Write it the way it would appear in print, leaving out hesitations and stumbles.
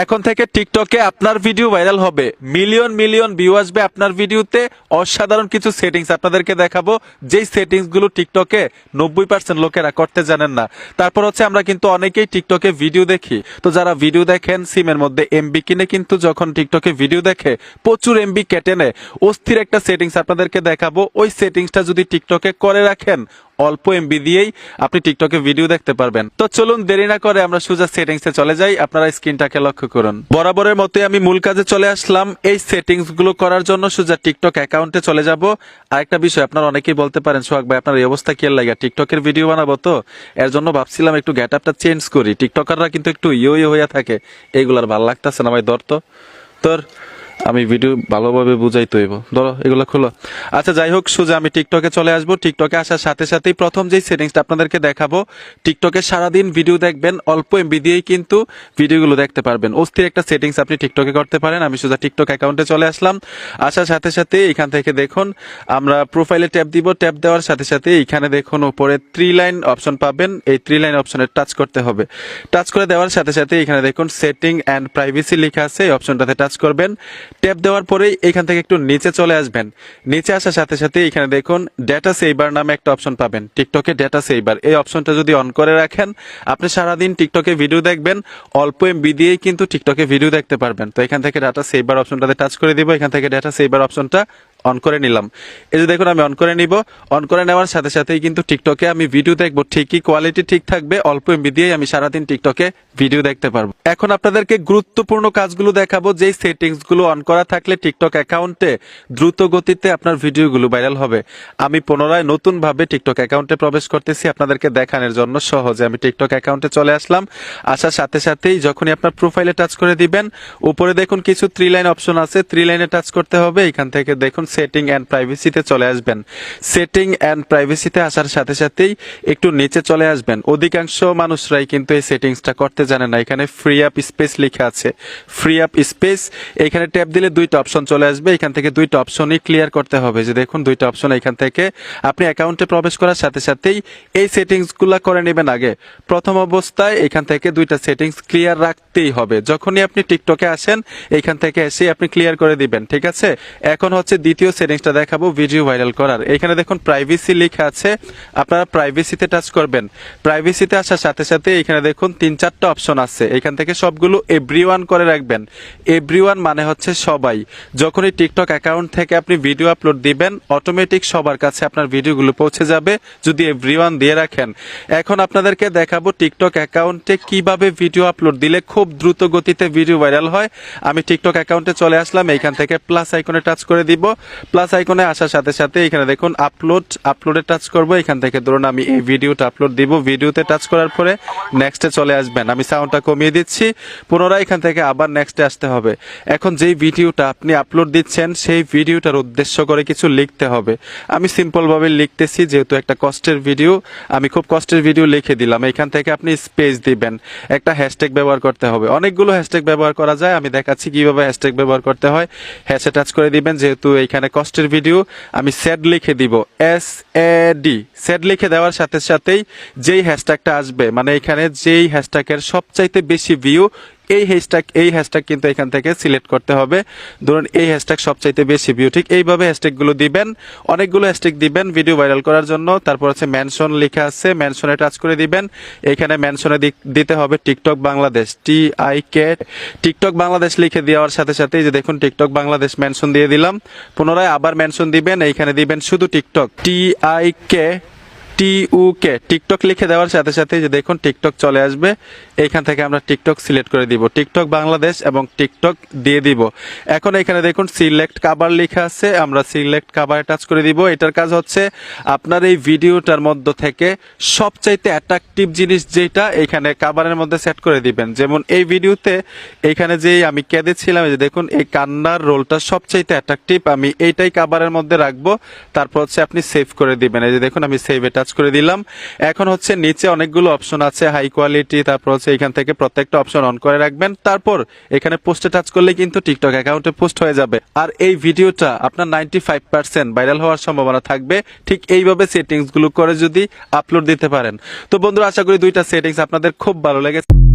এখন থেকে টিকটকে আপনার ভিডিও ভাইরাল হবে, মিলিয়ন মিলিয়ন ভিউ আসবে আপনার ভিডিওতে। অসাধারণ কিছু সেটিংস আপনাদেরকে দেখাবো, যেই সেটিংস গুলো টিকটকে 90% লোকেরা করতে জানেন না। তারপর হচ্ছে আমরা কিন্তু অনেকেই টিকটকে ভিডিও দেখি, তো যারা ভিডিও দেখেন সিমের মধ্যে এমবি কিনে কিন্তু যখন টিকটকে ভিডিও দেখে প্রচুর এমবি কেটে নেয়। অস্থির একটা সেটিংস আপনাদেরকে দেখাবো, ওই সেটিংসটা যদি টিকটকে করে রাখেন অল্প এমবি দিয়েই আপনি টিকটকে ভিডিও দেখতে পারবেন। তো চলুন দেরি না করে আমরা সোজা সেটিংসে চলে যাই। আপনারা স্ক্রিনটাকে লক্ষ্য করুন। বরাবরের মতোই আমি মূল কাজে চলে আসলাম। এই সেটিংস গুলো করার জন্য সোজা টিকটক অ্যাকাউন্টে চলে যাব। আরেকটা বিষয়, আপনারা অনেকেই বলতে পারেন সোহাগ ভাই আপনার এই অবস্থা কি লাগে, টিকটকের ভিডিও বানাবো তো এর জন্য ভাবছিলাম একটু গেট আপটা চেঞ্জ করি। টিকটকাররা কিন্তু একটু ইয়ে হয়ে থাকে, এইগুলার ভালো লাগতেছে না ভাই। ধর তো তোর আমি ভিডিও ভালোভাবে বুঝাইতে হইব, ধরো এগুলো খোলো। আচ্ছা যাই হোক, সোজা আমি টিকটকে চলে আসবো। টিকটকে আসার সাথে সাথেই প্রথম যেই সেটিংসটা আপনাদেরকে দেখাবো, টিকটকে সারাদিন ভিডিও দেখবেন, অল্প এমবি দিয়েই কিন্তু ভিডিওগুলো দেখতে পারবেন। অস্থির একটা সেটিংস আপনি টিকটকে করতে পারেন। আমি সোজা টিকটক অ্যাকাউন্টে চলে আসলাম। আসার সাথে সাথে এখান থেকে দেখুন আমরা প্রোফাইলে ট্যাপ দিব। ট্যাপ দেওয়ার সাথে সাথে এখানে দেখুন উপরে 3 লাইন অপশন পাবেন। এই 3 লাইন অপশনে টাচ করতে হবে। টাচ করে দেওয়ার সাথে সাথে এখানে দেখুন সেটিং অ্যান্ড প্রাইভেসি লেখা আছে, এই অপশনটাতে টাচ করবেন। ট্যাপ দেওয়ার পরেই এখান থেকে একটু নিচে চলে আসবেন। নিচে আসার সাথে সাথে এখানে দেখুন ডেটা সেভার নামে একটা অপশন পাবেন। টিকটকে ডেটা সেভার, এই অপশনটা যদি অন করে রাখেন আপনি সারাদিন টিকটকে ভিডিও দেখবেন, অল্প এমবি দিয়েই কিন্তু টিকটকে ভিডিও দেখতে পারবেন। তো এখান থেকে ডেটা সেভার অপশনটাতে টাচ করে দিব। এখান থেকে ডেটা সেভার অপশনটা অন করে নিলাম। এই যে দেখুন আমি অন করে নিব। অন করে নেওয়ার সাথে সাথেই কিন্তু টিকটকে আমি ভিডিও দেখবো, ঠিকই কোয়ালিটি ঠিক থাকবে, অল্প এমবি দিয়ে আমি সারাদিন টিকটকে ভিডিও দেখতে পারবো। এখন আপনাদেরকে গুরুত্বপূর্ণ কাজগুলো দেখাবো, যেই সেটিংস গুলো অন করা থাকলে টিকটক অ্যাকাউন্টে দ্রুত গতিতে আপনার ভিডিওগুলো ভাইরাল হবে। আমি পুনরায় নতুন ভাবে টিকটক অ্যাকাউন্টে প্রবেশ করতেছি আপনাদেরকে দেখানোর জন্য। সহজে আমি টিকটক অ্যাকাউন্টে চলে আসলাম। আসার সাথে সাথেই যখনই আপনার প্রোফাইলে টাচ করে দিবেন, উপরে দেখুন কিছু 3 লাইন অপশন আছে, 3 লাইনে টাচ করতে হবে। এখান থেকে দেখুন সেটিং অ্যান্ড প্রাইভেসিতে চলে আসবেন। সেটিং অ্যান্ড প্রাইভেসিতে আসার সাথে সাথেই একটু নিচে চলে আসবেন। অধিকাংশ মানুষরাই কিন্তু এই সেটিংসটা করতে জানে না। এখানে ফ্রি আপ স্পেস লেখা আছে, ফ্রি আপ স্পেস, এখানে ট্যাপ দিলে 2টা অপশন চলে আসবে। এখান থেকে 2টা অপশনই ক্লিয়ার করতে হবে। যে দেখুন 2টা অপশন, এখান থেকে আপনি অ্যাকাউন্টে প্রবেশ করার সাথে সাথেই এই সেটিংসগুলো করে নেবেন। আগে প্রথম অবস্থায় এখান থেকে 2টা সেটিংস ক্লিয়ার রাখতেই হবে। যখনই আপনি টিকটকে আসেন এখান থেকে এসে আপনি ক্লিয়ার করে দিবেন, ঠিক আছে। এখন হচ্ছে দ্বিতীয় সেটিংসটা দেখাবো ভিডিও ভাইরাল করার। এখানে দেখুন প্রাইভেসি লেখা আছে, আপনারা প্রাইভেসিতে টাচ করবেন। প্রাইভেসিতে আসার সাথে সাথে এখানে দেখুন 3-4টা অপশন আছে, এখান থেকে সবগুলো এভরিওয়ান করে রাখবেন। এভরিওয়ান মানে হচ্ছে সবাই। যখনই টিকটক অ্যাকাউন্ট থেকে আপনি ভিডিও আপলোড দিবেন অটোমেটিক সবার কাছে আপনার ভিডিওগুলো পৌঁছে যাবে যদি এভরিওয়ান দিয়ে রাখেন। এখন আপনাদেরকে দেখাবো টিকটক অ্যাকাউন্টে কিভাবে ভিডিও আপলোড দিলে খুব দ্রুত গতিতে ভিডিও ভাইরাল হয়। আমি টিকটক অ্যাকাউন্টে চলে আসলাম। এইখান থেকে প্লাস আইকনে টাচ করে দিব। প্লাস আইকনে আসার সাথে সাথে এখানে দেখুন আপলোডে টাচ করব। এখান থেকে ধরুন আমি এই ভিডিওটা আপলোড দিব। ভিডিওতে টাচ করার পরে নেক্সটে চলে আসবেন। আমি সাউন্ডটা কমিয়ে দিচ্ছি, পুনরায় এখান থেকে আবার নেক্সটে আসতে হবে। এখন যেই ভিডিওটা আপনি আপলোড দিচ্ছেন সেই ভিডিওটার উদ্দেশ্য করে কিছু লিখতে হবে। আমি সিম্পল ভাবে লিখতেছি, যেহেতু একটা কষ্টের ভিডিও, আমি খুব কষ্টের ভিডিও লিখে দিলাম। এখান থেকে আপনি স্পেস দিবেন, একটা হ্যাশট্যাগ ব্যবহার করতে হবে। অনেকগুলো হ্যাশট্যাগ ব্যবহার করা যায়, আমি দেখাচ্ছি কিভাবে হ্যাশট্যাগ ব্যবহার করতে হয়। হ্যাশে টাচ করে দিবেন। যেহেতু এখানে কষ্টের ভিডিও, আমি স্যাড লিখে দিব, SAD। স্যাড লিখে দেওয়ার সাথে সাথেই যেই হ্যাশট্যাগটা আসবে, মানে এখানে যেই হ্যাশট্যাগের সবচাইতে বেশি ভিউ, এই হ্যাশট্যাগ কিন্তু এখান থেকে সিলেক্ট করতে হবে। ধরুন এই হ্যাশট্যাগ সবচাইতে বেশি ভিউ, ঠিক এইভাবে হ্যাশট্যাগুলো দিবেন। অনেকগুলো হ্যাশট্যাগ দিবেন ভিডিও ভাইরাল করার জন্য। তারপর হচ্ছে মেনশন লেখা আছে, মেনশনে টাচ করে দিবেন। এখানে মেনশনে দিতে হবে TikTok Bangladesh, TIK, TikTok Bangladesh লিখে দেওয়ার সাথে সাথে যে দেখুন টিকটক বাংলাদেশ মেনশন দিয়ে দিলাম। পুনরায় আবার মেনশন দিবেন, এইখানে দিবেন শুধু টিকটক, TIK টিকটক লিখে দেওয়ার সাথে সাথে যে দেখুন টিকটক চলে আসবে। এইখান থেকে আমরা টিকটক সিলেক্ট করে দিব, টিকটক বাংলাদেশ এবং টিকটক দিয়ে দিব। এখন এখানে দেখুন সিলেক্ট কাভার লেখা আছে, আমরা সিলেক্ট কাভারে টাচ করে দিব। এটার কাজ হচ্ছে আপনার এই ভিডিওটার মধ্যে থেকে সবচাইতে অ্যাট্রাকটিভ জিনিস যেটা এখানে কাভারের মধ্যে সেট করে দিবেন। যেমন এই ভিডিওতে এখানে যে আমি কেঁদেছিলাম, যে দেখুন এই কান্নার রোলটা সবচাইতে অ্যাট্রাকটিভ, আমি এইটাই কাভারের মধ্যে রাখবো। তারপর হচ্ছে আপনি সেভ করে দিবেন। এই যে দেখুন আমি সেভে টাচ করে দিলাম। এখন হচ্ছে নিচে অনেকগুলো অপশন আছে, হাই কোয়ালিটি, তারপর হচ্ছে এখান থেকে প্রত্যেকটা অপশন অন করে রাখবেন। তারপর এখানে পোস্টে টাচ করলে কিন্তু টিকটক অ্যাকাউন্টে পোস্ট হয়ে যাবে। আর এই ভিডিওটা আপনার 95% ভাইরাল হওয়ার সম্ভাবনা থাকবে। ঠিক এইভাবে সেটিংস গুলো করে যদি আপলোড দিতে পারেন। তো বন্ধুরা আশা করি 2টা সেটিংস আপনাদের খুব ভালো লেগেছে।